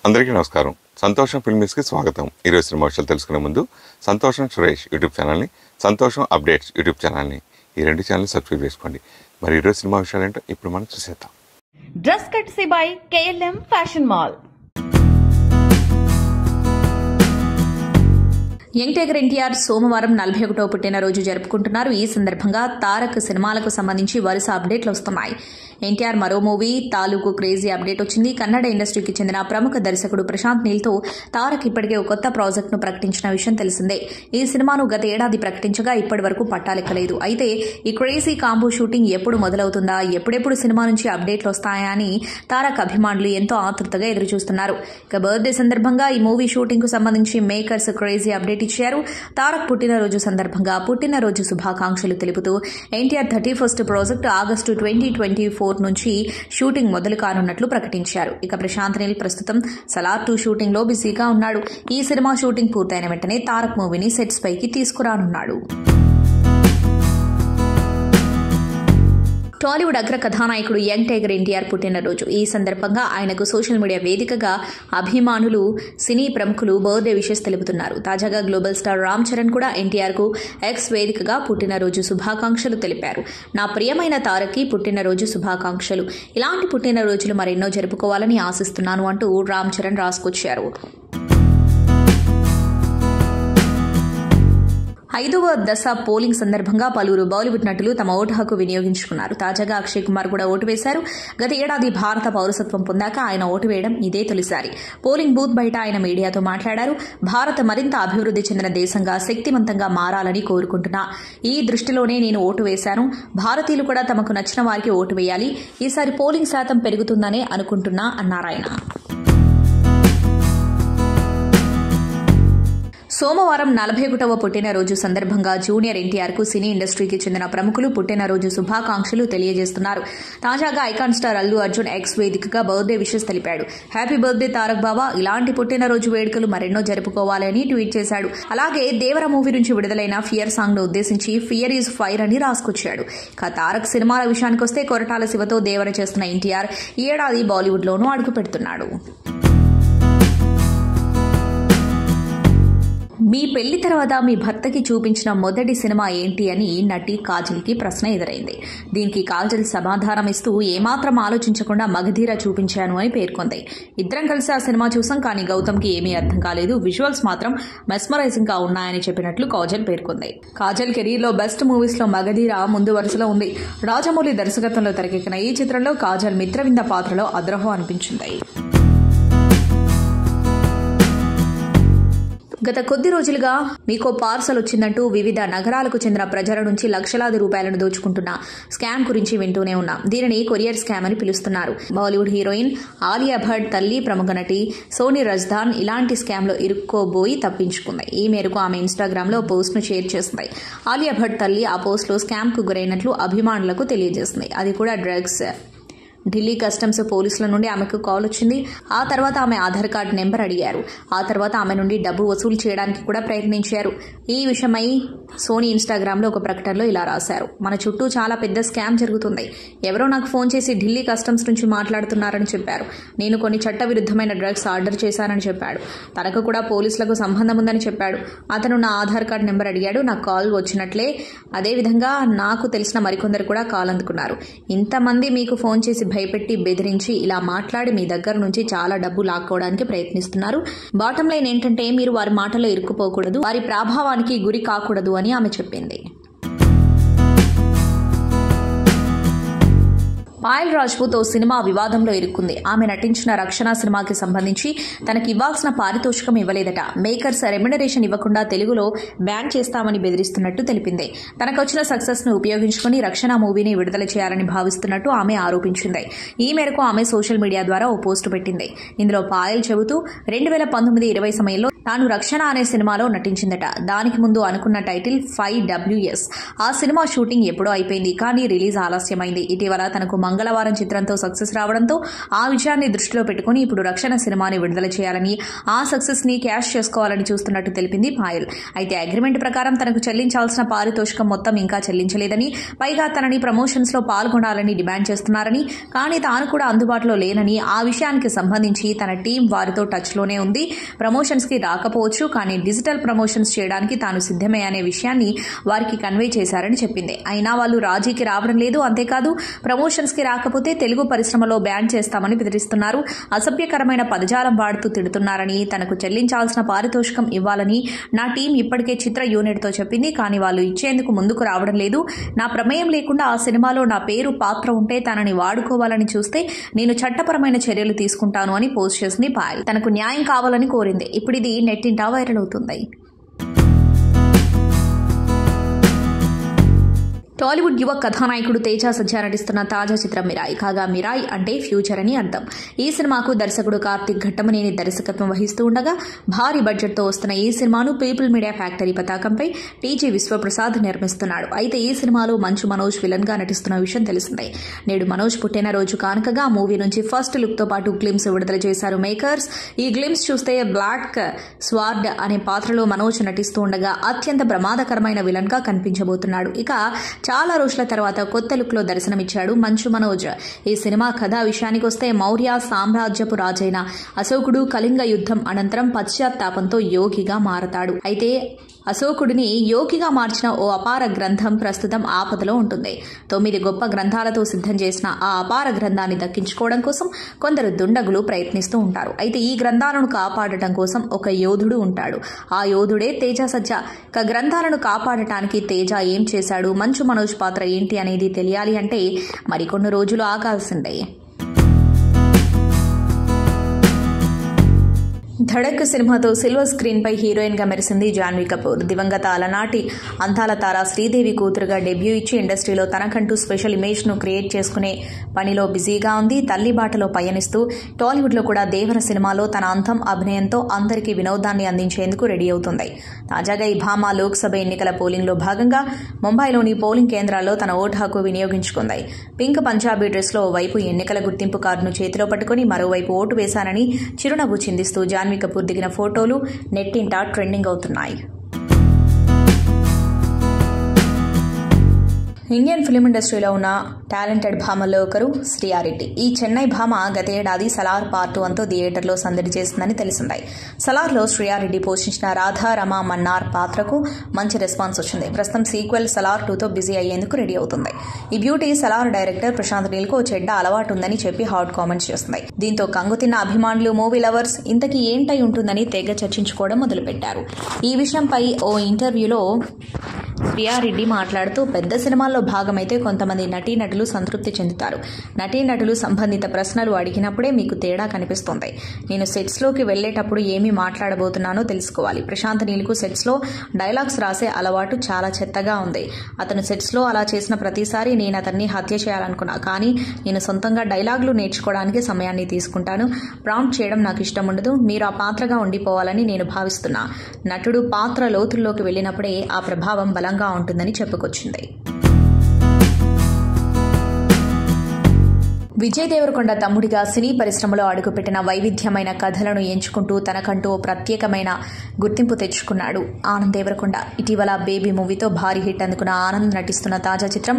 అందరికీ నమస్కారం. సంతోషం ఫిల్మ్స్కి స్వాగతం. ఈరోజు సినిమా విషయాలు తెలుసుకునే ముందు సంతోషం సురేష్ యూట్యూబ్ ఛానల్ని, సంతోషం అప్డేట్స్ యూట్యూబ్ ఛానల్ని, ఈ రెండు ఛానల్ని సబ్స్క్రైబ్ చేసుకోండి. మరి ఈరోజు సినిమా విషయాలు ఏంటో ఇప్పుడు మనం చూసేద్దాం. Dress కట్సీ by KLM fashion mall. Young tiger NTR సోమవారం 41వ పుట్టినరోజు జరుపుకుంటున్నారు. ఈ సందర్భంగా తారక్ సినిమాలకు సంబంధించి వరుస అప్డేట్లు వస్తున్నాయి. ఎన్టీఆర్ మరో మూవీ తాలూకు క్రేజీ అప్డేట్ వచ్చింది. కన్నడ ఇండస్ట్రీకి చెందిన ప్రముఖ దర్శకుడు ప్రశాంత్ నీల్తో తారక్ ఇప్పటికే ఒక కొత్త ప్రాజెక్టును ప్రకటించిన విషయం తెలిసిందే. ఈ సినిమాను గత ఏడాది ప్రకటించగా ఇప్పటి వరకు పట్టాలెక్కలేదు. అయితే ఈ క్రేజీ కాంబో షూటింగ్ ఎప్పుడు మొదలవుతుందా, ఎప్పుడెప్పుడు సినిమా నుంచి అప్డేట్లు వస్తాయా అని తారక్ అభిమానులు ఎంతో ఆతృతగా ఎదురుచూస్తున్నారు. ఇక బర్త్డే సందర్భంగా ఈ మూవీ షూటింగ్ కు సంబంధించి మేకర్స్ క్రేజీ అప్డేట్ ఇచ్చారు. తారక్ పుట్టినరోజు సందర్భంగా పుట్టినరోజు శుభాకాంక్షలు తెలుపుతూ ఎన్టీఆర్ 31st ప్రాజెక్టు ఆగస్టు 2024 నుంచి షూటింగ్ మొదలు కానున్నట్లు ప్రకటించారు. ఇక ప్రశాంత్ నీల్ ప్రస్తుతం సలార్ 2 షూటింగ్ లో బిజీగా ఉన్నాడు. ఈ సినిమా షూటింగ్ పూర్తయిన వెంటనే తారక్ మూవీని సెట్స్ పైకి తీసుకురానున్నాడు. టాలీవుడ్ అగ్ర కథానాయకుడు యంగ్ టైగర్ ఎన్టీఆర్ పుట్టినరోజు. ఈ సందర్భంగా ఆయనకు సోషల్ మీడియా వేదికగా అభిమానులు, సినీ ప్రముఖులు బర్త్డే విషెస్ తెలుపుతున్నారు. తాజాగా గ్లోబల్ స్టార్ రామ్ చరణ్ కూడా ఎన్టీఆర్ కు ఎక్స్ వేదికగా పుట్టినరోజు శుభాకాంక్షలు తెలిపారు. నా ప్రియమైన తారక్కి పుట్టినరోజు శుభాకాంక్షలు. ఇలాంటి పుట్టినరోజులు మరెన్నో జరుపుకోవాలని ఆశిస్తున్నాను అంటూ రామ్ చరణ్ రాసుకొచ్చారు. 5వ దశ పోలింగ్ సందర్భంగా పలువురు బాలీవుడ్ నటులు తమ ఓటు హక్కు వినియోగించుకున్నారు. తాజాగా అక్షయ్ కుమార్ కూడా ఓటు వేశారు. గత ఏడాది భారత పౌరసత్వం పొందాక ఆయన ఓటు వేయడం ఇదే తొలిసారి. పోలింగ్ బూత్ బయట ఆయన మీడియాతో మాట్లాడారు. భారత్ మరింత అభివృద్ధి చెందిన దేశంగా, శక్తివంతంగా మారాలని కోరుకుంటున్నా. ఈ దృష్టిలోనే నేను ఓటు వేశాను. భారతీయులు కూడా తమకు నచ్చిన వారికి ఓటు వేయాలి. ఈసారి పోలింగ్ శాతం పెరుగుతుందనే అనుకుంటున్నా అన్నారాయన. సోమవారం 41వ పుట్టినరోజు సందర్భంగా జూనియర్ ఎన్టీఆర్ కు సినీ ఇండస్ట్రీకి చెందిన ప్రముఖులు పుట్టినరోజు శుభాకాంక్షలు తెలియజేస్తున్నారు. తాజాగా icon star Allu Arjun X వేదికగా బర్త్డే విషెస్ తెలిపాడు. హ్యాపీ బర్త్డే తారక్ బాబా, ఇలాంటి పుట్టినరోజు వేడుకలు మరెన్నో జరుపుకోవాలని ట్వీట్ చేశాడు. అలాగే దేవర మూవీ నుంచి విడుదలైన ఫియర్ సాంగ్ ను ఉద్దేశించి ఫియర్ ఈజ్ ఫైర్ అని రాసుకొచ్చాడు. ఇక తారక్ సినిమాల విషయానికొస్తే కొరటాల శివతో దేవర చేస్తున్న ఎన్టీఆర్ ఈ ఏడాది బాలీవుడ్ లోనూ అడుగు పెడుతున్నాడు. మీ పెళ్లి తర్వాత మీ భర్తకి చూపించిన మొదటి సినిమా ఏంటి అని నటి కాజల్ కి ప్రశ్న ఎదురైంది. దీనికి కాజల్ సమాధానం ఇస్తూ ఏమాత్రం ఆలోచించకుండా మగధీర చూపించాను అని పేర్కొంది. ఇద్దరం కలిసి ఆ సినిమా చూసాం, కానీ గౌతమ్ కి ఏమీ అర్థం కాలేదు. విజువల్స్ మాత్రం మెస్మరైజింగ్ గా ఉన్నాయని చెప్పినట్లు కాజల్ పేర్కొంది. కాజల్ కెరీర్ లో బెస్ట్ మూవీస్ లో మగధీర ముందు వరుసలో ఉంది. రాజమౌళి దర్శకత్వంలో తెరకెక్కిన ఈ చిత్రంలో కాజల్ మిత్రవింద పాత్రలో అద్రహో అనిపించింది. గత కొద్ది రోజులుగా మీకో పార్సల్ వచ్చిందంటూ వివిధ నగరాలకు చెందిన ప్రజల నుంచి లక్షలాది రూపాయలను దోచుకుంటున్న స్కామ్ గురించి వింటూనే ఉన్నాం. దీనిని కొరియర్ స్కామ్ అని పిలుస్తున్నారు. బాలీవుడ్ హీరోయిన్ ఆలియా భట్ తల్లి ప్రముఖ నటి సోనీ రజ్దాన్ ఇలాంటి స్కామ్ లో ఇరుక్కోబోయి తప్పించుకుంది. ఈ మేరకు ఆమె ఇన్స్టాగ్రామ్ లో పోస్ట్ ను షేర్ చేసింది. ఆలియా భట్ తల్లి ఆ పోస్ట్ లో స్కామ్ కు గురైనట్లు అభిమానులకు తెలియజేసింది. అది కూడా డ్రగ్స్. ఢిల్లీ కస్టమ్స్ పోలీసుల నుండి ఆమెకు కాల్ వచ్చింది. ఆ తర్వాత ఆమె ఆధార్ కార్డు నెంబర్ అడిగారు. ఆ తర్వాత ఆమె నుండి డబ్బు వసూలు చేయడానికి కూడా ప్రయత్నించారు. ఈ విషయమై సోనీ ఇన్స్టాగ్రామ్ లో ఒక ప్రకటనలో ఇలా రాశారు. మన చుట్టూ చాలా పెద్ద స్కామ్ జరుగుతుంది. ఎవరో నాకు ఫోన్ చేసి ఢిల్లీ కస్టమ్స్ నుంచి మాట్లాడుతున్నారని చెప్పారు. నేను కొన్ని చట్టవిరుద్ధమైన డ్రగ్స్ ఆర్డర్ చేశానని చెప్పాడు. తనకు కూడా పోలీసులకు సంబంధం ఉందని చెప్పాడు. అతను నా ఆధార్ కార్డు నెంబర్ అడిగాడు. నాకు కాల్ వచ్చినట్లే అదేవిధంగా నాకు తెలిసిన మరికొందరు కూడా కాల్ అందుకున్నారు. ఇంతమంది మీకు ఫోన్ చేసి భయపెట్టి బెదిరించి ఇలా మాట్లాడి మీ దగ్గర నుంచి చాలా డబ్బు లాక్కోవడానికి ప్రయత్నిస్తున్నారు. బాటం లైన్ ఏంటంటే మీరు వారి మాటలో ఇరుక్కుపోకూడదు, వారి ప్రభావానికి గురి కాకూడదు అని ఆమె చెప్పింది. పాయల్ రాజ్పూత్ ఓ సినిమా వివాదంలో ఇరుక్కుంది. ఆమె నటించిన రక్షణ సినిమాకి సంబంధించి తనకి ఇవ్వాల్సిన పారితోషికం ఇవ్వలేదట. మేకర్స్ రెమ్యునరేషన్ ఇవ్వకుండా తెలుగులో బ్యాన్ చేస్తామని బెదిరిస్తున్నట్టు తెలిపింది. తనకొచ్చిన సక్సెస్ ను ఉపయోగించుకుని రక్షణ మూవీని విడుదల చేయాలని భావిస్తున్నట్టు ఆమె ఆరోపించింది. ఈ మేరకు ఆమె సోషల్ మీడియా ద్వారా ఓ పోస్టు పెట్టింది. ఇందులో పాయల్ చెబుతూ 2019-20 సమయంలో తాను రక్షణ అనే సినిమాలో నటించిందట. దానికి ముందు అనుకున్న టైటిల్ 5WS. ఆ సినిమా షూటింగ్ ఎప్పుడో అయిపోయింది, కానీ రిలీజ్ ఆలస్యమైంది. ఇటీవల తనకు మంగళవారం చిత్రంతో సక్సెస్ రావడంతో ఆ విజయాన్ని దృష్టిలో పెట్టుకుని ఇప్పుడు రక్షణ సినిమాని విడుదల చేయాలని, ఆ సక్సెస్ ని క్యాష్ చేసుకోవాలని చూస్తున్నట్టు తెలిపింది పాయల్. అయితే అగ్రిమెంట్ ప్రకారం తనకు చెల్లించాల్సిన పారితోషికం మొత్తం ఇంకా చెల్లించలేదని, పైగా తనని ప్రమోషన్స్ లో పాల్గొనాలని డిమాండ్ చేస్తున్నారని, కానీ తాను కూడా అందుబాటులో లేనని, ఆ విషయానికి సంబంధించి తన టీం వారితో టచ్ లోనే ఉంది, ప్రమోషన్స్ కి రాకపోవచ్చు, కానీ డిజిటల్ ప్రమోషన్స్ చేయడానికి తాను సిద్ధమే అనే విషయాన్ని వారికి కన్వే చేశారని చెప్పింది. అయినా వాళ్ళు రాజీకి రావడం లేదు. అంతేకాదు ప్రమోషన్స్ కి రాకపోతే తెలుగు పరిశ్రమలో బ్యాన్ చేస్తామని బెదిరిస్తున్నారు, అసభ్యకరమైన పదజాలం వాడుతూ తిడుతున్నారని, తనకు చెల్లించాల్సిన పారితోషికం ఇవ్వాలని నా టీం ఇప్పటికే చిత్ర యూనిట్ తో చెప్పింది, కానీ వాళ్ళు ఇచ్చేందుకు ముందుకు రావడం లేదు. నా ప్రమేయం లేకుండా ఆ సినిమాలో నా పేరు పాత్ర ఉంటే తనని వాడుకోవాలని చూస్తే నేను చట్టపరమైన చర్యలు తీసుకుంటాను అని పోస్ట్ చేసింది పాయల్. తనకు న్యాయం కావాలని కోరింది. ఇప్పుడు ఇది నెట్టింటా వైరల్ అవుతుంది. టాలీవుడ్ యువ కథానాయకుడు తేజ సజ్జా నటిస్తున్న తాజా చిత్రం మిరాయి. కాగా మిరాయి అంటే ఫ్యూచర్ అని అర్థం. ఈ సినిమాకు దర్శకుడు కార్తిక్ ఘట్టమనేని దర్శకత్వం వహిస్తూ ఉండగా భారీ బడ్జెట్తో వస్తున్న ఈ సినిమాను పీపుల్ మీడియా ఫ్యాక్టరీ పతాకంపై టీజీ విశ్వప్రసాద్ నిర్మిస్తున్నాడు. అయితే ఈ సినిమాలో మంచు మనోజ్ విలన్ గా నటిస్తున్న విషయం తెలిసిందే. నేడు మనోజ్ పుట్టినరోజు కానుకగా మూవీ నుంచి ఫస్ట్ లుక్ తో పాటు గ్లిమ్స్ విడుదల చేశారు మేకర్స్. ఈ గ్లిమ్స్ చూస్తే బ్లాక్ స్వార్డ్ అనే పాత్రలో మనోజ్ నటిస్తూ ఉండగా అత్యంత ప్రమాదకరమైన విలన్ గా కనిపించబోతున్నాడు. ఇక చాలా రోజుల తర్వాత కొత్త లుక్ లో దర్శనమిచ్చాడు మంచు మనోజ్. ఈ సినిమా కథ విషయానికి వస్తే మౌర్య సామ్రాజ్యపు రాజైన అశోకుడు కళింగ యుద్ధం అనంతరం పశ్చాత్తాపంతో యోగిగా మారతాడు. అయితే అశోకుడిని యోగిగా మార్చిన ఓ అపార గ్రంథం ప్రస్తుతం ఆపదలో ఉంటుంది. 9 గొప్ప గ్రంథాలతో సిద్ధం చేసిన ఆ అపార గ్రంథాన్ని దక్కించుకోవడం కోసం కొందరు దుండగులు ప్రయత్నిస్తూ ఉంటారు. అయితే ఈ గ్రంథాలను కాపాడటం కోసం ఒక యోధుడు ఉంటాడు. ఆ యోధుడే తేజ సజ్జా. గ్రంథాలను కాపాడటానికి తేజ ఏం చేశాడు, మంచు మనోజ్ పాత్ర ఏంటి అనేది తెలియాలి అంటే మరికొన్ని రోజులు ఆగాల్సిందే. ధడక్ సినిమాతో సిల్వర్ స్క్రీన్ పై హీరోయిన్ గా మెరిసింది జాన్వీ కపూర్. దివంగత అలనాటి అందాల తార శ్రీదేవి కూతురుగా డెబ్యూ ఇచ్చి ఇండస్ట్రీలో తనకంటూ స్పెషల్ ఇమేజ్ ను క్రియేట్ చేసుకునే పనిలో బిజీగా ఉంది. తల్లి బాటలో పయనిస్తూ టాలీవుడ్ లో కూడా దేవర సినిమాలో తన అంతం అభినయంతో అందరికీ వినోదాన్ని అందించేందుకు రెడీ అవుతుంది. తాజాగా ఈ భామ లోక్సభ ఎన్నికల పోలింగ్ లో భాగంగా ముంబైలోని పోలింగ్ కేంద్రాల్లో తన ఓటు హక్కు వినియోగించుకుంది. పింక్ పంజాబీ డ్రెస్ లో ఓవైపు ఎన్నికల గుర్తింపు కార్డును చేతిలో పట్టుకుని మరోవైపు ఓటు వేశానని చిరునవ్వు చిందిస్తూ జాన్వీ కపూర్ దిగిన ఫోటోలు నెట్టింట ట్రెండింగ్ అవుతున్నాయి. ఇండియన్ ఫిలిం ఇండస్ట్రీలో ఉన్న టాలెంటెడ్ భామల్లో ఒకరు శ్రియారెడ్డి. ఈ చెన్నై భామ గతేడాది సలార్ పార్ట్ 1తో థియేటర్లో సందడి చేసిందని తెలిసింది. సలార్లో శ్రియారెడ్డి పోషించిన రాధా రమా మన్నార్ పాత్రకు మంచి రెస్పాన్స్ వచ్చింది. ప్రస్తుతం సీక్వెల్ సలార్ 2తో బిజీ అయ్యేందుకు రెడీ అవుతుంది. ఈ బ్యూటీ సలార్ డైరెక్టర్ ప్రశాంత్ నీల్కు చెడ్డ అలవాటు ఉందని చెప్పి హాట్ కామెంట్స్ చేస్తుంది. దీంతో కంగుతిన్న అభిమానులు, మూవీ లవర్స్ ఇంతకీ ఏంటై ఉంటుందని తెగ చర్చించుకోవడం మొదలుపెట్టారు. ఈ విషయంపై ఓ ఇంటర్వ్యూలో శ్రియారెడ్డి మాట్లాడుతూ, పెద్ద సినిమాల్లో భాగమైతే కొంతమంది నటీనటులు సంతృప్తి చెందుతారు. నటీనటులు సంబంధిత ప్రశ్నలు అడిగినప్పుడే మీకు తేడా కనిపిస్తుంది. నేను సెట్స్లోకి వెళ్లేటప్పుడు ఏమి మాట్లాడబోతున్నానో తెలుసుకోవాలి. ప్రశాంత్ నీల్కు సెట్స్లో డైలాగ్స్ రాసే అలవాటు చాలా చెత్తగా ఉంది. అతను సెట్స్లో అలా చేసిన ప్రతిసారి నేను అతన్ని హత్య చేయాలనుకున్నా. కానీ నేను సొంతంగా డైలాగులు నేర్చుకోవడానికి సమయాన్ని తీసుకుంటాను. ప్రాంప్ట్ చేయడం నాకు ఇష్టం ఉండదు. మీరు ఆ పాత్రగా ఉండిపోవాలని నేను భావిస్తున్నా. నటుడు పాత్ర లోతుల్లోకి వెళ్లినప్పుడే ఆ ప్రభావం బలంగా ఉంటుందని చెప్పుకొచ్చింది. విజయ్ దేవరకొండ తమ్ముడిగా సినీ పరిశ్రమలో అడుగుపెట్టిన వైవిధ్యమైన కథలను ఎంచుకుంటూ తనకంటూ ఓ ప్రత్యేకమైన గుర్తింపు తెచ్చుకున్నాడు ఆనంద్ దేవరకొండ. ఇటీవల బేబీ మూవీతో భారీ హిట్ అందుకున్న ఆనంద్ నటిస్తున్న తాజా చిత్రం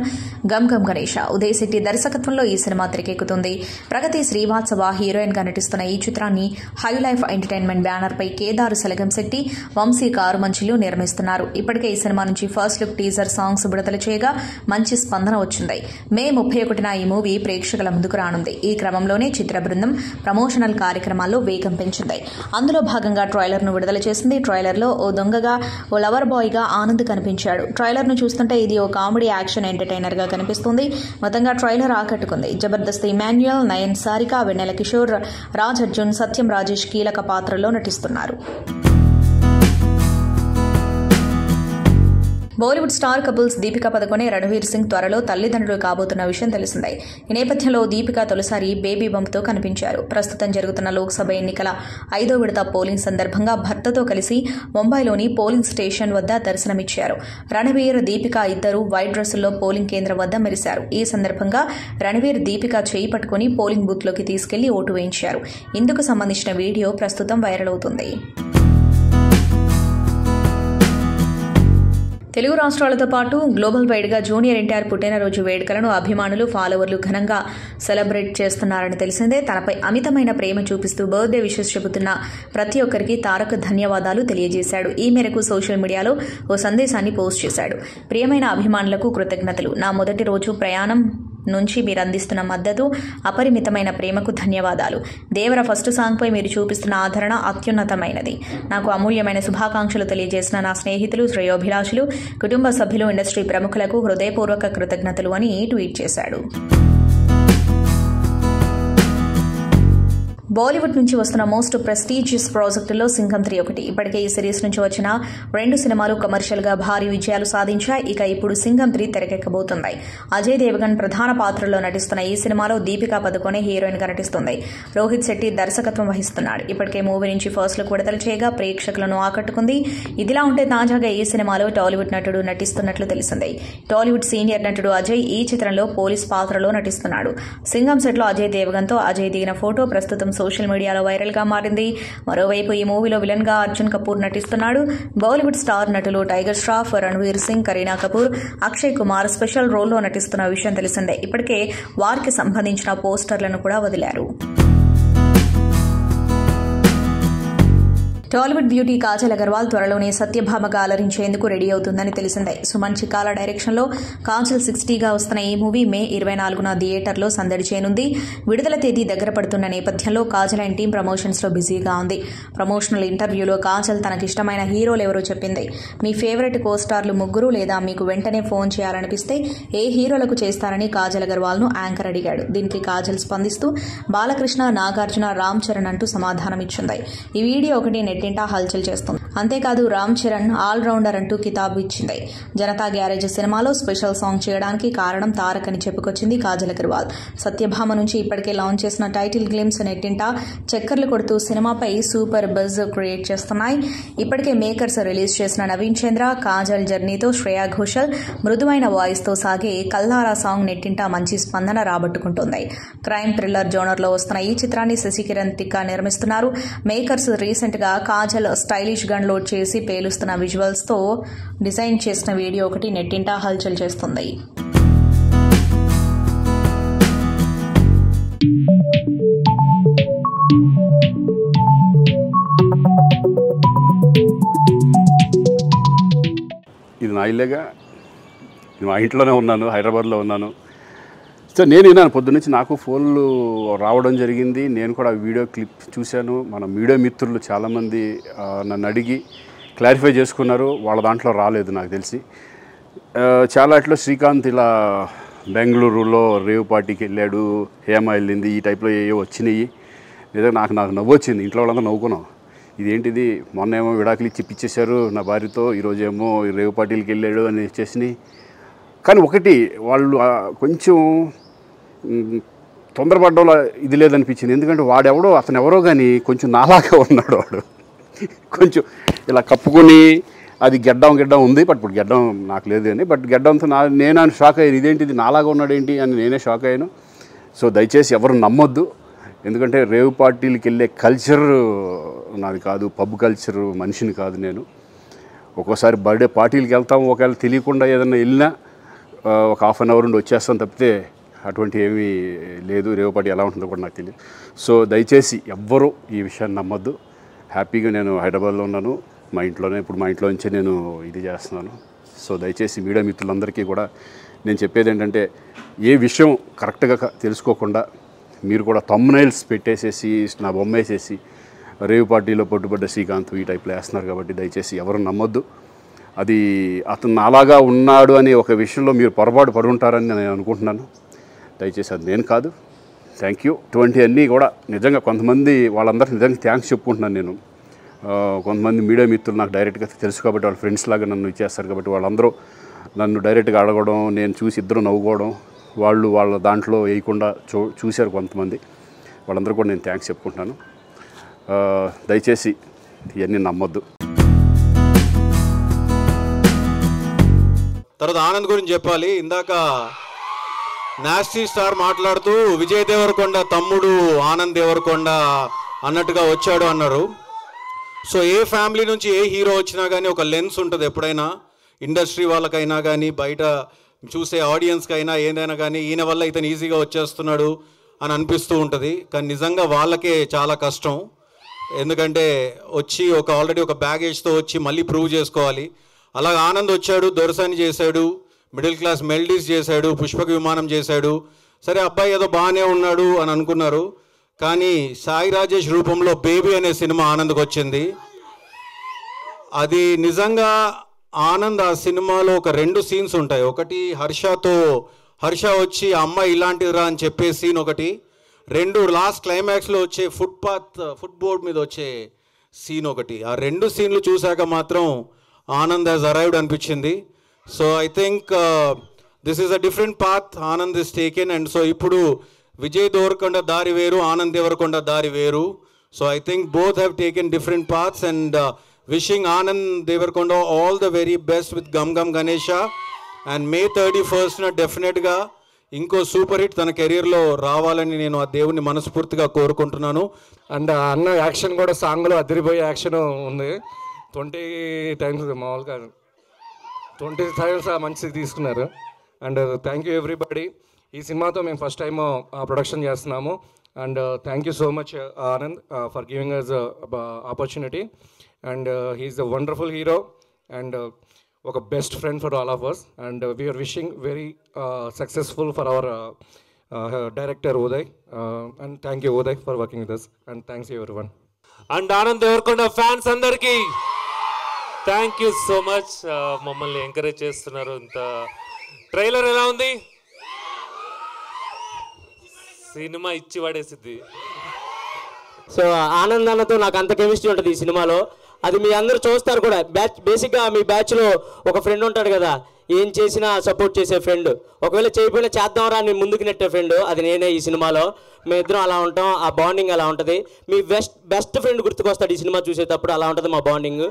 గమ్ గమ్ గణేష. ఉదయ్ శెట్టి దర్శకత్వంలో ఈ సినిమా తెరకెక్కుతుంది. ప్రగతి శ్రీవాత్సవ హీరోయిన్ గా నటిస్తున్న ఈ చిత్రాన్ని హై లైఫ్ ఎంటర్టైన్మెంట్ బ్యానర్ పై కేదారు సెలగం శెట్టి, వంశీ కారుమంచిలు నిర్మిస్తున్నారు. ఇప్పటికే ఈ సినిమా నుంచి ఫస్ట్ లుక్ టీజర్ సాంగ్స్ విడుదల చేయగా మంచి స్పందన వచ్చింది. మే 31న ఈ మూవీ ప్రేక్షకుల ముందుకు రానుంది. ఈ క్రమంలోనే చిత్ర బృందం ప్రమోషనల్ కార్యక్రమాల్లో వేగం పెంచింది. అందులో భాగంగా ట్రైలర్ ను విడుదల చేసింది. ట్రైలర్ లో ఓ దొంగగా, ఓ లవర్ బాయ్ గా ఆనంద్ కనిపించాడు. ట్రైలర్ ను చూస్తుంటే ఇది ఓ కామెడీ యాక్షన్ ఎంటర్టైనర్ గా కనిపిస్తుంది. మొత్తంగా ట్రైలర్ ఆకట్టుకుంది. జబర్దస్త్ ఇమాన్యుయల్, నయన్ సారిక, వెన్నెల కిషోర్, రాజ్ అర్జున్, సత్యం రాజేష్ కీలక పాత్రలో నటిస్తున్నారు. బాలీవుడ్ స్టార్ కపుల్స్ దీపికా పదుకొనె, రణవీర్ సింగ్ త్వరలో తల్లిదండ్రులు కాబోతున్న విషయం తెలిసిందే. ఈ నేపథ్యంలో దీపికా తొలిసారి బేబీ బంప్తో కనిపించారు. ప్రస్తుతం జరుగుతున్న లోక్సభ ఎన్నికల 5వ విడత పోలింగ్ సందర్భంగా భర్తతో కలిసి ముంబైలోని పోలింగ్ స్టేషన్ వద్ద దర్శనమిచ్చారు. రణవీర్, దీపికా ఇద్దరు వైట్ డ్రెస్సుల్లో పోలింగ్ కేంద్రం వద్ద మెరిశారు. ఈ సందర్భంగా రణవీర్ దీపికా చేయి పట్టుకుని పోలింగ్ బూత్లోకి తీసుకెళ్లి ఓటు వేయించారు. ఇందుకు సంబంధించిన వీడియో ప్రస్తుతం వైరల్ అవుతుంది. తెలుగు రాష్ట్రాలతో పాటు గ్లోబల్ వైడ్గా జూనియర్ ఎన్టీఆర్ పుట్టినరోజు వేడుకలను అభిమానులు, ఫాలోవర్లు ఘనంగా సెలబ్రేట్ చేస్తున్నారని తెలిసిందే. తనపై అమితమైన ప్రేమ చూపిస్తూ బర్త్డే విషెస్ చెబుతున్న ప్రతి ఒక్కరికి తారక్ ధన్యవాదాలు తెలియజేశాడు. ఈ మేరకు సోషల్ మీడియాలో ఓ సందేశాన్ని పోస్ట్ చేశాడు. ప్రియమైన అభిమానులకు కృతజ్ఞతలు. నా మొదటి రోజు ప్రయాణం నుంచి మీరు అందిస్తున్న మద్దతు, అపరిమితమైన ప్రేమకు ధన్యవాదాలు. దేవర ఫస్ట్ సాంగ్పై మీరు చూపిస్తున్న ఆదరణ అత్యున్నతమైనది. నాకు అమూల్యమైన శుభాకాంక్షలు తెలియజేసిన నా స్నేహితులు, శ్రేయోభిలాషులు, కుటుంబ సభ్యులు, ఇండస్ట్రీ ప్రముఖులకు హృదయపూర్వక కృతజ్ఞతలు అని ట్వీట్ చేశాడు. బాలీవుడ్ నుంచి వస్తున్న మోస్ట్ ప్రెస్టీజియస్ ప్రాజెక్టుల్లో సింఘం 3 ఒకటి. ఇప్పటికే ఈ సిరీస్ నుంచి వచ్చిన 2 సినిమాలు కమర్షియల్గా భారీ విజయాలు సాధించాయి. ఇక ఇప్పుడు సింఘం 3 తెరకెక్కబోతుంది. అజయ్ దేవగన్ ప్రధాన పాత్రలో నటిస్తున్న ఈ సినిమాలో దీపికా పదుకొనె హీరోయిన్గా నటిస్తుంది. రోహిత్ శెట్టి దర్శకత్వం వహిస్తున్నాడు. ఇప్పటికే మూవీ నుంచి ఫస్ట్ లుక్ విడుదల చేయగా ప్రేక్షకులను ఆకట్టుకుంది. ఇదిలా ఉంటే తాజాగా ఈ సినిమాలో టాలీవుడ్ నటుడు నటిస్తున్నట్లు తెలిసింది. టాలీవుడ్ సీనియర్ నటుడు అజయ్ ఈ చిత్రంలో పోలీస్ పాత్రలో నటిస్తున్నాడు. సింఘం సెట్లో అజయ్ దేవగన్తో అజయ్ దిగిన ఫోటో ప్రస్తుతం సోషల్ మీడియాలో వైరల్ గా మారింది. మరోవైపు ఈ మూవీలో విలన్ గా అర్జున్ కపూర్ నటిస్తున్నాడు. బాలీవుడ్ స్టార్ నటులు టైగర్ ష్రాఫ్, రణవీర్ సింగ్, కరీనా కపూర్, అక్షయ్ కుమార్ స్పెషల్ రోల్లో నటిస్తున్న విషయం తెలిసిందే. ఇప్పటికే వారికి సంబంధించిన పోస్టర్లను కూడా వదిలారు. టాలీవుడ్ బ్యూటీ కాజల్ అగర్వాల్ త్వరలోనే సత్యభామగా అలరించేందుకు రెడీ అవుతుందని తెలిసిందే. సుమన్ చికాల డైరెక్షన్లో కాజల్ 60గా వస్తున్న ఈ మూవీ మే 24న థియేటర్లో సందడి చేయనుంది. విడుదల తేదీ దగ్గర పడుతున్న నేపథ్యంలో కాజల్ అండ్ టీం ప్రమోషన్స్లో బిజీగా ఉంది. ప్రమోషనల్ ఇంటర్వ్యూలో కాజల్ తనకిష్టమైన హీరోలు ఎవరో చెప్పింది. మీ ఫేవరెట్ కోస్టార్లు ముగ్గురు లేదా మీకు వెంటనే ఫోన్ చేయాలనిపిస్తే ఏ హీరోలకు చేస్తారని కాజల్ అగర్వాల్ను యాంకర్ అడిగాడు. దీనికి కాజల్ స్పందిస్తూ బాలకృష్ణ, నాగార్జున, రామ్ చరణ్ అంటూ సమాధానమిచ్చింది. ఈ వీడియో ఒకటి నెట్టింటా హల్చల్ చేస్తుంది. అంతేకాదు రామ్ చరణ్ ఆల్ రౌండర్ అంటూ కితాబు ఇచ్చింది. జనతా గ్యారేజ్ సినిమాలో స్పెషల్ సాంగ్ చేయడానికి కారణం తారక్ అని చెప్పుకొచ్చింది కాజల్ అగర్వాల్. సత్యభామ నుంచి ఇప్పటికే లాంచ్ చేసిన టైటిల్ గ్లిమ్స్ నెట్టింటా చక్కర్లు కొడుతూ సినిమాపై సూపర్ బజ్ క్రియేట్ చేస్తున్నాయి. ఇప్పటికే మేకర్స్ రిలీజ్ చేసిన నవీన్ చంద్ర, కాజల్ జర్నీతో శ్రేయా ఘోషల్ మృదువైన వాయిస్ తో సాగే కల్లారా సాంగ్ నెట్టింటా మంచి స్పందన రాబట్టుకుంటోంది. క్రైమ్ థ్రిల్లర్ జోనర్లో వస్తున్న ఈ చిత్రాన్ని శశికిరణ్ తిక్కా నిర్మిస్తున్నారు. మేకర్స్ రీసెంట్ గా కాజల్ స్టైలిష్ గన్ లోడ్ చేసి పేలుస్తున్న విజువల్స్ తో డిజైన్ చేసిన వీడియో ఒకటి నెట్టింటా హల్చల్ చేస్తుంది. ఇది నా ఇల్లేగా, మా ఇంట్లోనే ఉన్నాను, హైదరాబాద్లో ఉన్నాను. సో నేను విన్నాను పొద్దున్నుంచి, నాకు ఫోన్లు రావడం జరిగింది. నేను కూడా వీడియో క్లిప్ చూశాను. మన మీడియా మిత్రులు చాలామంది నన్ను అడిగి క్లారిఫై చేసుకున్నారు. వాళ్ళ దాంట్లో రాలేదు నాకు తెలిసి. చాలా అట్లా శ్రీకాంత్ ఇలా బెంగళూరులో రేవ్ పార్టీకి వెళ్ళాడు, హేమ వెళ్ళింది, ఈ టైప్లో ఏవో వచ్చినాయి. నిజంగా నాకు నవ్వు వచ్చింది. ఇంట్లో వాళ్ళంతా నవ్వుకున్నాం. ఇదేంటిది, మొన్న ఏమో విడాకులు ఇచ్చి పిచ్చేశారు నా భార్యతో, ఈరోజేమో రేవ్ పార్టీలకి వెళ్ళాడు అని వచ్చేసినాయి. కానీ ఒకటి, వాళ్ళు కొంచెం తొందరపడ్డంలో ఇది లేదనిపించింది. ఎందుకంటే వాడెవడో, అతను ఎవరో కానీ కొంచెం నాలాగా ఉన్నాడు. వాడు కొంచెం ఇలా కప్పుకొని, అది గెడ్డం ఉంది, బట్ ఇప్పుడు గెడ్డం నాకు లేదు అని, బట్ గెడ్డంతో నేను షాక్ అయ్యాను. ఇదేంటిది నాలాగా ఉన్నాడు ఏంటి అని నేనే షాక్ అయ్యాను. సో దయచేసి ఎవరు నమ్మొద్దు. ఎందుకంటే రేవ్ పార్టీలకి వెళ్ళే కల్చర్ నాది కాదు, పబ్ కల్చర్ మనిషిని కాదు నేను. ఒక్కోసారి బర్త్డే పార్టీలకి వెళ్తాము, ఒకవేళ తెలియకుండా ఏదైనా వెళ్ళినా ఒక హాఫ్ అన్ అవర్ నుండి వచ్చేస్తాను తప్పితే అటువంటి ఏమీ లేదు. రేవ్ పార్టీ ఎలా ఉంటుందో కూడా నాకు తెలియదు. సో దయచేసి ఎవ్వరూ ఈ విషయాన్ని నమ్మొద్దు. హ్యాపీగా నేను హైదరాబాద్లో ఉన్నాను, మా ఇంట్లోనే. ఇప్పుడు మా ఇంట్లో నుంచే నేను ఇది చేస్తున్నాను. సో దయచేసి మీడియా మిత్రులందరికీ కూడా నేను చెప్పేది ఏంటంటే, ఏ విషయం కరెక్ట్గా తెలుసుకోకుండా మీరు కూడా థంబ్నైల్స్ పెట్టేసేసి నా బొమ్మ వేసేసి రేవ్ పార్టీలో పట్టుబడ్డ శ్రీకాంత్ ఈ టైప్లో వేస్తున్నారు. కాబట్టి దయచేసి ఎవరు నమ్మొద్దు. అది అతను అలాగా ఉన్నాడు అనే ఒక విషయంలో మీరు పొరపాటు పడి ఉంటారని నేను అనుకుంటున్నాను. దయచేసి అది నేను కాదు. Thank you. ఇటువంటి అన్నీ కూడా నిజంగా కొంతమంది వాళ్ళందరికీ నిజంగా థ్యాంక్స్ చెప్పుకుంటున్నాను నేను. కొంతమంది మీడియా మిత్రులు నాకు డైరెక్ట్గా తెలుసు కాబట్టి వాళ్ళ ఫ్రెండ్స్ లాగా నన్ను ఇచ్చేస్తారు కాబట్టి వాళ్ళందరూ నన్ను డైరెక్ట్గా అడగడం, నేను చూసి ఇద్దరు నవ్వుకోవడం, వాళ్ళు వాళ్ళ దాంట్లో వేయకుండా చూశారు కొంతమంది. వాళ్ళందరూ కూడా నేను థ్యాంక్స్ చెప్పుకుంటున్నాను. దయచేసి ఇవన్నీ నమ్మొద్దు. తర్వాత ఆనంద్ గురించి చెప్పాలి. ఇందాక నాస్టీ స్టార్ మాట్లాడుతూ విజయ్ దేవరకొండ తమ్ముడు ఆనంద్ దేవరకొండ అన్నట్టుగా వచ్చాడు అన్నారు. సో ఏ ఫ్యామిలీ నుంచి ఏ హీరో వచ్చినా కానీ ఒక లెన్స్ ఉంటుంది ఎప్పుడైనా, ఇండస్ట్రీ వాళ్ళకైనా కానీ బయట చూసే ఆడియన్స్కి అయినా ఏదైనా కానీ ఈయన వల్ల ఇతను ఈజీగా వచ్చేస్తున్నాడు అని అనిపిస్తూ ఉంటుంది. కానీ నిజంగా వాళ్ళకే చాలా కష్టం. ఎందుకంటే వచ్చి ఆల్రెడీ ఒక బ్యాగేజ్తో వచ్చి మళ్ళీ ప్రూవ్ చేసుకోవాలి. అలాగే ఆనంద్ వచ్చాడు, దొరసాని చేశాడు, మిడిల్ క్లాస్ మెల్డీస్ చేశాడు, పుష్పక విమానం చేశాడు. సరే అబ్బాయి ఏదో బాగానే ఉన్నాడు అని అనుకున్నారు. కానీ సాయి రాజేష్ రూపంలో బేబీ అనే సినిమా ఆనంద్కి వచ్చింది. అది నిజంగా ఆనంద్ ఆ సినిమాలో ఒక 2 సీన్స్ ఉంటాయి. ఒకటి హర్ష వచ్చి అమ్మాయి ఇలాంటిదిరా అని చెప్పే సీన్ ఒకటి, 2 లాస్ట్ క్లైమాక్స్లో వచ్చే ఫుట్ బోర్డ్ మీద వచ్చే సీన్ ఒకటి. ఆ 2 సీన్లు చూశాక మాత్రం ఆనంద్ హ్యాస్ అరైవ్డ్ అనిపించింది. So I think this is a different path Anand is taken. And so ఇప్పుడు విజయ్ దేవరకొండ దారి వేరు, ఆనంద్ దేవరకొండ దారి వేరు. So I think both have taken different paths. And wishing Anand Deverakonda all the very best with Gam Gam Ganesha. And May 31st డెఫినెట్గా ఇంకో super hit తన కెరీర్లో రావాలని నేను ఆ దేవుని మనస్ఫూర్తిగా కోరుకుంటున్నాను. అండ్ అన్న యాక్షన్ కూడా సాంగ్లో అదిరిపోయే యాక్షన్ ఉంది. 20 times మామూలుగా 20 times మంచిగా తీసుకున్నారు. And thank you everybody. ఈ సినిమాతో మేము ఫస్ట్ టైం ప్రొడక్షన్ చేస్తున్నాము. And thank you so much Anand for giving us opportunity. And he's a wonderful hero and ఒక best friend for all of us. And we're wishing very successful for our director Uday. And thank you Uday for working with us. And thanks you everyone. And Anand Devarakonda fans అందరికీ thank you so much. మమ్మల్ని encourage చేస్తున్నారు. ఇంత trailer ఎలా ఉంది? Cinema ఇచ్చి పడేసిద్ది. So Anand అన్నతో నాకు అంత కెమిస్ట్రీ ఉంటుంది ఈ సినిమాలో. అది మీ అందరూ చూస్తారు కూడా. బేసిక్గా మీ బ్యాచ్లో ఒక ఫ్రెండ్ ఉంటాడు కదా, ఏం చేసినా సపోర్ట్ చేసే ఫ్రెండ్. ఒకవేళ చేయకపోయినా చేద్దాంరా అని ముందుకు నెట్టే ఫ్రెండ్, అది నేనే ఈ సినిమాలో. మేమిద్దరం అలా ఉంటాం, ఆ బాండింగ్ అలా ఉంటుంది. మీ బెస్ట్ ఫ్రెండ్ గుర్తుకొస్తాడు ఈ సినిమా చూసేటప్పుడు, అలా ఉంటుంది మా bonding.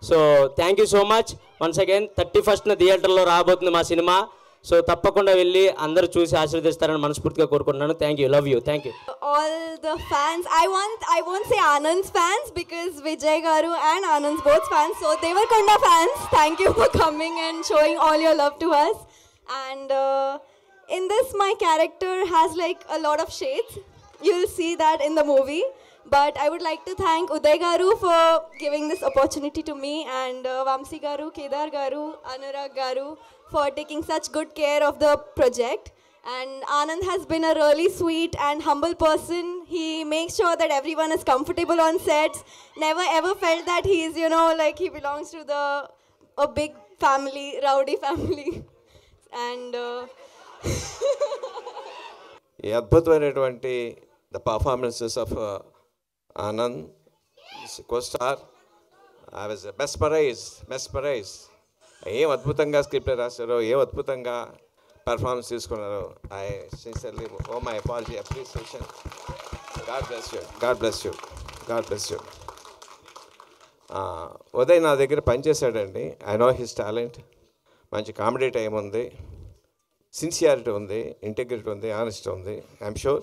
So thank you so much once again. 31st థియేటర్లో రాబోతుంది మా సినిమా. సో తప్పకుండా వెళ్ళి అందరూ చూసి ఆశీర్వదిస్తారని మనస్ఫూర్తిగా కోరుకుంటున్నాను. Thank you, love you, thank you. All the fans, I won't say Anand's fans because Vijay Garu and Anand's both fans, so Devarkonda fans, thank you for coming and showing all your love to us. And in this my character has like a lot of shades. You'll see that in the movie. But I would like to thank Uday Garu for giving this opportunity to me, and Vamsi Garu, Kedar Garu, Anurag Garu for taking such good care of the project. And Anand has been a really sweet and humble person. He makes sure that everyone is comfortable on sets. Never ever felt that he is, like he belongs to a big family, rowdy family. And ఈ అద్భుతమైనటువంటి the performances of Anand co-star, I was mesmerise. ఏం అద్భుతంగా script రాశారో, ఏం అద్భుతంగా performance తీసుకున్నారు. I sincerely my apology, appreciation. God bless you. Uday నా దగ్గర పనిచేశాడండి. I know his talent. మంచి కామెడీ టైం ఉంది, సిన్సియారిటీ ఉంది, ఇంటెగ్రిటీ ఉంది, ఆనెస్టీ ఉంది. I'm sure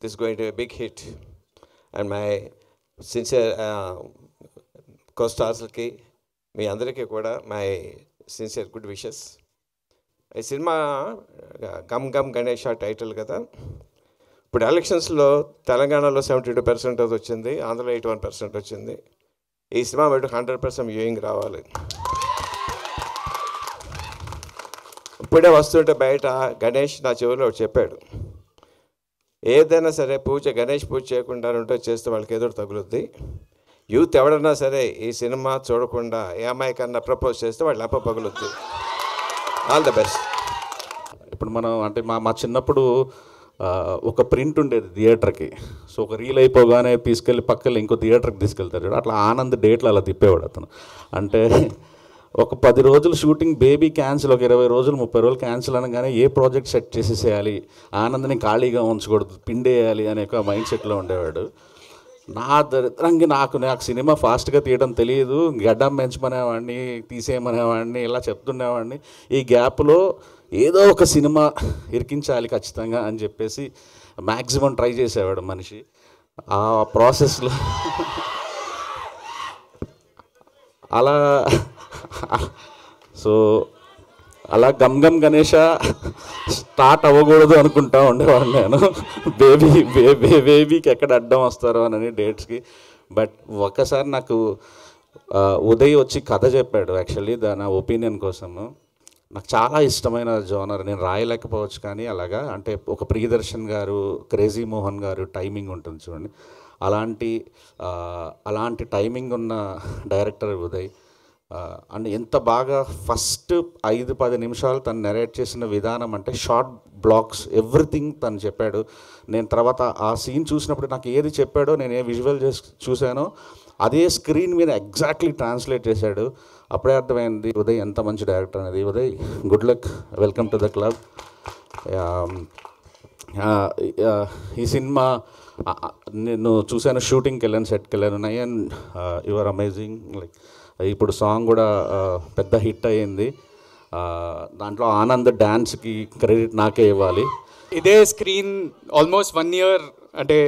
this going to be big hit. And my sincere కో-స్టార్స్కి మీ అందరికీ కూడా మై సిన్సియర్ గుడ్ విషెస్. ఈ సినిమా గమ్ గమ్ గణేష టైటిల్ కదా. ఇప్పుడు ఎలక్షన్స్లో తెలంగాణలో 72% అది వచ్చింది, ఆంధ్రలో 81% వచ్చింది. ఈ సినిమా బయట 100% వ్యూయింగ్ రావాలి. ఇప్పుడే వస్తుంటే బయట గణేష్ నా చెవిలో చెప్పాడు, ఏదైనా సరే గణేష్ పూజ చేయకుండా ఉంటే చేస్తే వాళ్ళకి ఎదురు తగులుద్ది. యూత్ ఎవడన్నా సరే ఈ సినిమా చూడకుండా ఏ అమ్మాయి కన్నా ప్రపోజ్ చేస్తే వాళ్ళు అప్ప పగులుద్ది. All the best. ఇప్పుడు మనం అంటే మా చిన్నప్పుడు ఒక ప్రింట్ ఉండేది థియేటర్కి. సో ఒక రీల్ అయిపోగానే తీసుకెళ్ళి పక్కన ఇంకో థియేటర్కి తీసుకెళ్తారు. అట్లా ఆనంద్ డేట్లు అలా తిప్పేవాడు అతను. అంటే ఒక 10 రోజులు షూటింగ్ బేబీ క్యాన్సిల్, ఒక 20 రోజులు 30 రోజులు క్యాన్సిల్ అనగానే ఏ ప్రాజెక్ట్ సెట్ చేసేసేయాలి, ఆనంద్ని ఖాళీగా ఉంచకూడదు, పిండేయాలి అనే ఒక మైండ్ సెట్లో ఉండేవాడు. నా దరిద్రంగా నాకు సినిమా ఫాస్ట్గా తీయడం తెలియదు, గడ్డం పెంచమనేవాడిని, తీసేయమనేవాడిని, ఇలా చెప్తుండేవాడిని. ఈ గ్యాప్లో ఏదో ఒక సినిమా ఇరికించాలి ఖచ్చితంగా అని చెప్పేసి మ్యాక్సిమం ట్రై చేసేవాడు మనిషి. ఆ ప్రాసెస్లో అలా సో అలా గమ్ గమ్ గణేష స్టార్ట్ అవ్వకూడదు అనుకుంటా ఉండేవాడు నేను. బేబీకి ఎక్కడ అడ్డం వస్తారో అని డేట్స్కి. బట్ ఒక్కసారి నాకు ఉదయ్ వచ్చి కథ చెప్పాడు. యాక్చువల్లీ నా ఒపీనియన్ కోసము. నాకు చాలా ఇష్టమైన జోనర్, నేను రాయలేకపోవచ్చు కానీ అలాగా. అంటే ఒక ప్రియదర్శన్ గారు, క్రేజీ మోహన్ గారు టైమింగ్ ఉంటుంది చూడండి, అలాంటి టైమింగ్ ఉన్న డైరెక్టర్ ఉదయ్. అండ్ ఎంత బాగా ఫస్ట్ 5-10 నిమిషాలు తను నెరేట్ చేసిన విధానం, అంటే షార్ట్ బ్లాక్స్ ఎవ్రీథింగ్ తను చెప్పాడు. నేను తర్వాత ఆ సీన్ చూసినప్పుడు నాకు ఏది చెప్పాడో, నేను ఏ విజువల్ చూశానో అదే స్క్రీన్ మీద ఎగ్జాక్ట్లీ ట్రాన్స్లేట్ చేశాడు. అప్పుడే అర్థమైంది ఉదయ్ ఎంత మంచి డైరెక్టర్ అనేది. Uday, good luck, welcome to the club. ఈ సినిమా నేను చూశాను, షూటింగ్కి వెళ్ళాను, సెట్కి వెళ్ళాను. Nayan, you are amazing. Like ఇప్పుడు సాంగ్ కూడా పెద్ద హిట్ అయ్యింది. దాంట్లో ఆనంద్ డ్యాన్స్కి క్రెడిట్ నాకే ఇవ్వాలి. ఇదే స్క్రీన్ ఆల్మోస్ట్ 1 year, అంటే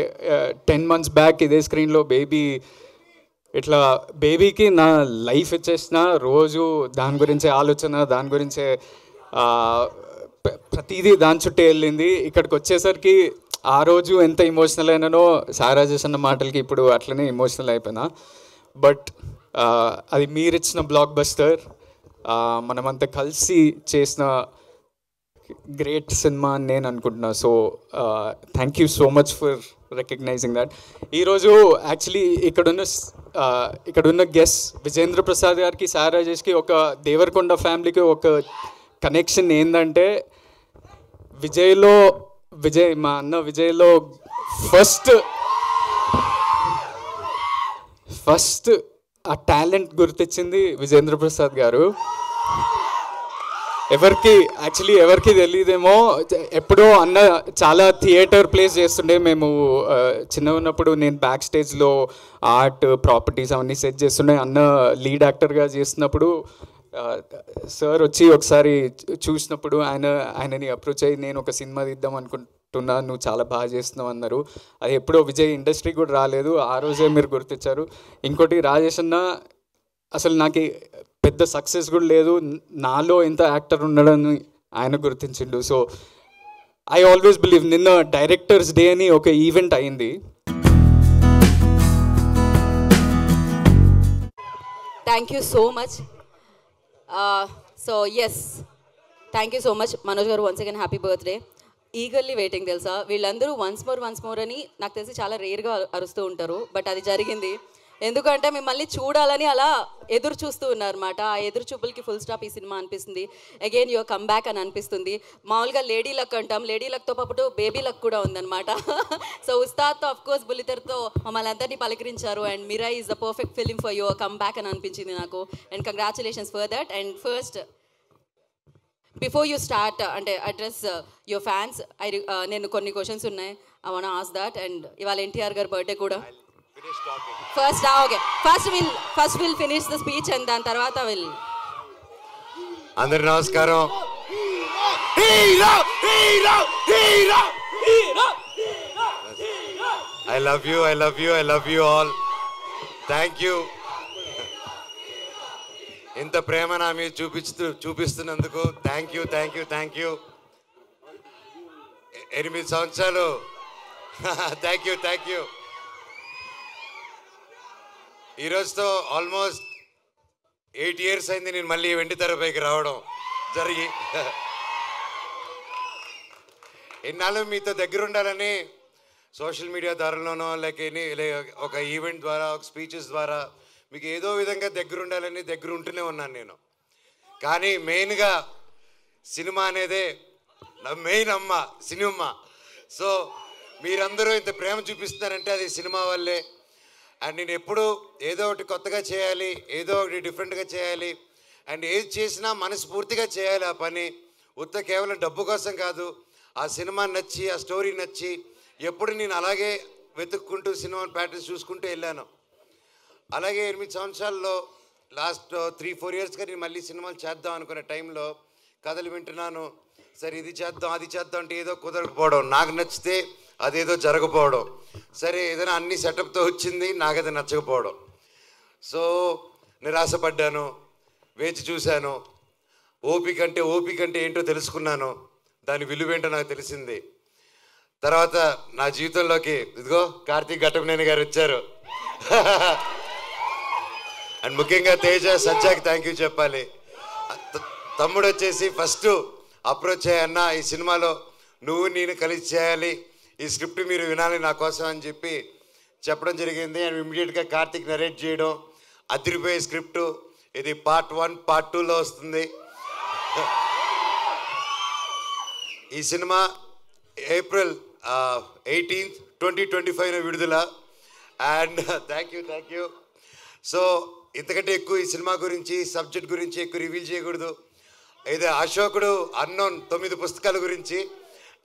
10 months బ్యాక్ ఇదే స్క్రీన్లో బేబీ, ఇట్లా బేబీకి నా లైఫ్ ఇచ్చేసిన రోజు దాని గురించే ఆలోచన, దాని గురించే ప్రతిదీ దాని చుట్టే వెళ్ళింది. ఇక్కడికి వచ్చేసరికి ఆ రోజు ఎంత ఎమోషనల్ అయినానో సారా చేసిన మాటలకి ఇప్పుడు అట్లనే ఎమోషనల్ అయిపోయినా. బట్ అది మీరిచ్చిన బ్లాక్ బస్టర్, మనమంతా కలిసి చేసిన గ్రేట్ సినిమా అని నేను అనుకుంటున్నా. So thank you so much for recognizing that. ఈరోజు యాక్చువల్లీ ఇక్కడున్న గెస్ట్ విజేంద్ర ప్రసాద్ గారికి, సాయి రాజేష్కి, ఒక దేవరకొండ ఫ్యామిలీకి ఒక కనెక్షన్ ఏంటంటే, మా అన్న విజయ్లో ఫస్ట్ ఆ టాలెంట్ గుర్తించింది విజేంద్ర ప్రసాద్ గారు. ఎవరికి తెలియదేమో, ఎప్పుడో అన్న చాలా థియేటర్ ప్లేస్ చేస్తుండే. మేము చిన్న ఉన్నప్పుడు నేను బ్యాక్ స్టేజ్లో ఆర్ట్ ప్రాపర్టీస్ అవన్నీ సెట్ చేస్తుండే. అన్న లీడ్ యాక్టర్గా చేస్తున్నప్పుడు సార్ వచ్చి ఒకసారి చూసినప్పుడు ఆయనని అప్రోచ్ అయ్యి, నేను ఒక సినిమా తీద్దాం అనుకుంటున్నా, నువ్వు చాలా బాగా చేస్తున్నావు అన్నారు. అది ఎప్పుడో విజయ్ ఇండస్ట్రీ కూడా రాలేదు, ఆ రోజే మీరు గుర్తించారు. ఇంకోటి, రాజేష్ అన్న అసలు నాకు పెద్ద సక్సెస్ కూడా లేదు, నాలో ఎంత యాక్టర్ ఉన్నాడని ఆయన గుర్తించిండు. So I always believe. నిన్న డైరెక్టర్స్ డే అని ఒక ఈవెంట్ అయింది. Thank you so much. So yes, thank you so much Manoj గారు. Once again happy birthday. Eagerly waiting తెలుసా. వీళ్ళందరూ వన్స్ మోర్ అని నాకు తెలిసి చాలా రేర్గా అరుస్తూ ఉంటారు, బట్ అది జరిగింది. ఎందుకంటే మిమ్మల్ని చూడాలని అలా ఎదురు చూస్తూ ఉన్నారన్నమాట. ఆ ఎదురు చూపులకి ఫుల్ స్టాప్ ఈ సినిమా అనిపిస్తుంది. అగైన్ యువర్ కమ్ బ్యాక్ అని అనిపిస్తుంది. మామూలుగా లేడీ లక్ అంటాం, లేడీ లక్తో పాటు బేబీ లక్ కూడా ఉందన్నమాట. సో ఉస్తాద్తో అఫ్కోర్స్ బుల్లితెరతో మమ్మల్ని అందరినీ పలకరించారు. And Mira is the perfect film for your comeback అని అనిపించింది నాకు. And congratulations for that. And first, before you start అంటే అడ్రస్ యువర్ ఫ్యాన్స్, నేను కొన్ని క్వశ్చన్స్ ఉన్నాయి, I want ask that. And ఇవాళ ఎన్టీఆర్ గారి బర్త్డే కూడా. First will finish the speech and దాని తర్వాత విల్. అందరి నమస్కారం. I love you all. Thank you. ఇంత ప్రేమ నా మీద చూపిస్తున్నందుకు థ్యాంక్ యూ. 8 సంవత్సరాలు. Thank you. ఈరోజుతో ఆల్మోస్ట్ 8 years అయింది నేను మళ్ళీ వెండి తెరపైకి రావడం జరిగి. ఎన్నాళ్ళు మీతో దగ్గర ఉండాలని సోషల్ మీడియా ద్వారాలోనో ఒక ఈవెంట్ ద్వారా, ఒక స్పీచెస్ ద్వారా మీకు ఏదో విధంగా దగ్గర ఉంటూనే ఉన్నాను నేను. కానీ మెయిన్గా సినిమా అనేదే నా మెయిన్ అమ్మ, సినిమా. సో మీరందరూ ఇంత ప్రేమ చూపిస్తున్నారంటే అది సినిమా వల్లే. అండ్ నేను ఎప్పుడూ ఏదో ఒకటి కొత్తగా చేయాలి, ఏదో ఒకటి డిఫరెంట్గా చేయాలి, అండ్ ఏది చేసినా మనస్ఫూర్తిగా చేయాలి ఆ పని. కేవలం డబ్బు కోసం కాదు, ఆ సినిమా నచ్చి, ఆ స్టోరీ నచ్చి ఎప్పుడు నేను అలాగే వెతుక్కుంటూ సినిమా ప్యాటర్న్స్ చూసుకుంటూ వెళ్ళాను. అలాగే 8 సంవత్సరాల్లో లాస్ట్ 3-4 ఇయర్స్గా నేను మళ్ళీ సినిమాలు చేద్దాం అనుకునే టైంలో కథలు వింటున్నాను. సరే ఇది చేద్దాం అది చేద్దాం అంటే ఏదో కుదరకపోవడం, నాకు నచ్చితే అదేదో జరగకపోవడం, సరే ఏదైనా అన్ని సెటప్తో వచ్చింది, నాకైతే నచ్చకపోవడం. సో నిరాశపడ్డాను, వేచి చూశాను. ఓపిక అంటే ఏంటో తెలుసుకున్నాను, దాని విలువేంటో నాకు తెలిసింది. తర్వాత నా జీవితంలోకి ఇదిగో కార్తీక్ ఘట్టమనేని గారు వచ్చారు. అండ్ ముఖ్యంగా తేజ సజ్జాకి థ్యాంక్ యూ చెప్పాలి. తమ్ముడు వచ్చేసి ఫస్ట్ అప్రోచ్ అయ్యన్న, ఈ సినిమాలో నువ్వు నేను కలిసి చేయాలి, ఈ స్క్రిప్ట్ మీరు వినాలి నా కోసం అని చెప్పి చెప్పడం జరిగింది. అండ్ ఇమ్మీడియట్గా కార్తీక్ నరేట్ చేయడం, అదిరిపోయే స్క్రిప్టు. ఇది పార్ట్ 1 పార్ట్ 2లో వస్తుంది. ఈ సినిమా ఏప్రిల్ 18, 2025 విడుదల. And thank you. సో ఇంతకంటే ఎక్కువ ఈ సినిమా గురించి, సబ్జెక్ట్ గురించి ఎక్కువ రివీల్ చేయకూడదు. ఇది అశోకుడు అన్నోన్ 9 పుస్తకాల గురించి.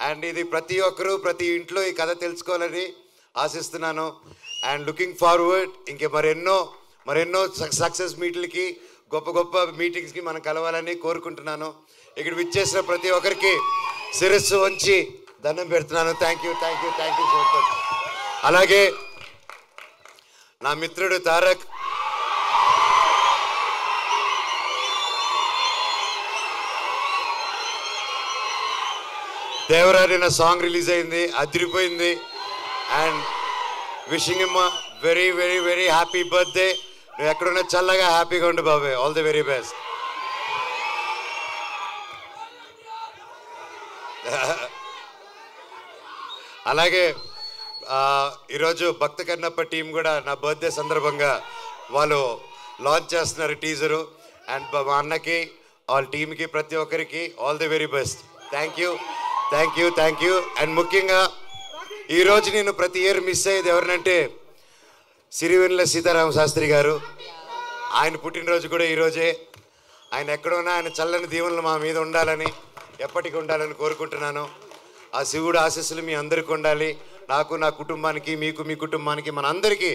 అండ్ ఇది ప్రతి ఒక్కరూ ప్రతి ఇంట్లో ఈ కథ తెలుసుకోవాలని ఆశిస్తున్నాను. అండ్ లుకింగ్ ఫార్వర్డ్ ఇంకే మరెన్నో సక్సెస్ మీట్లకి, గొప్ప గొప్ప మీటింగ్స్కి మనం కలవాలని కోరుకుంటున్నాను. ఇక్కడ విచ్చేసిన ప్రతి ఒక్కరికి శిరస్సు వంచి దండం పెడుతున్నాను. Thank you so much. అలాగే నా మిత్రుడు తారక్, దేవరారి నా సాంగ్ రిలీజ్ అయింది, అదిరిపోయింది. And wishing him very very very happy birthday. నువ్వు ఎక్కడున్నా చల్లగా హ్యాపీగా ఉండు బాబాయ్. All the very best. అలాగే ఈరోజు భక్త కన్నప్ప టీం కూడా నా బర్త్డే సందర్భంగా వాళ్ళు లాంచ్ చేస్తున్నారు టీజరు. అండ్ మా అన్నకి, వాళ్ళ టీంకి, ప్రతి ఒక్కరికి all the very best. Thank you. And ముఖ్యంగా ఈరోజు నేను ప్రతి ఇయర్ మిస్ అయ్యేది ఎవరినంటే సిరివెన్నెల సీతారామ శాస్త్రి గారు. ఆయన పుట్టినరోజు కూడా ఈరోజే. ఆయన ఎక్కడున్నా ఆయన చల్లని దీవెనలు మా మీద ఉండాలని, ఎప్పటికీ ఉండాలని కోరుకుంటున్నాను. ఆ శివుడు ఆశీస్సులు మీ అందరికీ ఉండాలి. నాకు, నా కుటుంబానికి, మీకు, మీ కుటుంబానికి, మన అందరికీ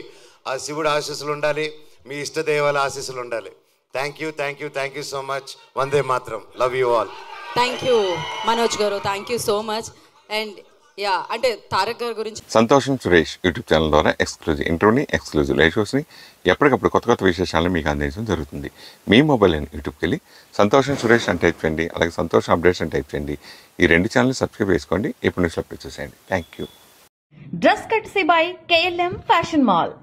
ఆ శివుడు ఆశీస్సులు ఉండాలి. మీ ఇష్టదేవాల ఆశీస్సులు ఉండాలి. Thank you so much. వందే మాత్రం. Love you all. Thank you Manoj గారు, thank you so much. And అంటే తారక్ గారి గురించి సంతోషం సురేష్ యూట్యూబ్ ఛానల్ ద్వారా ఎక్స్క్లూజివ్ ఇంటర్వ్యూని, ఎక్స్క్లూజివ్ లైవ్ షోస్ని, ఎప్పటికప్పుడు కొత్త విశేషాలను మీకు అందించడం జరుగుతుంది. మీ మొబైల్ అయిన యూట్యూబ్కి వెళ్ళి సంతోషం సురేష్ అని టైప్ చేయండి, అలాగే సంతోషం అప్డేట్స్ అని టైప్ చేయండి. ఈ 2 ఛానల్ని సబ్స్క్రైబ్ చేసుకోండి. ఎప్పుడు నుంచి అప్డేట్ చేసేయండి. Thank you. Dress కట్సీ by KLM fashion mall.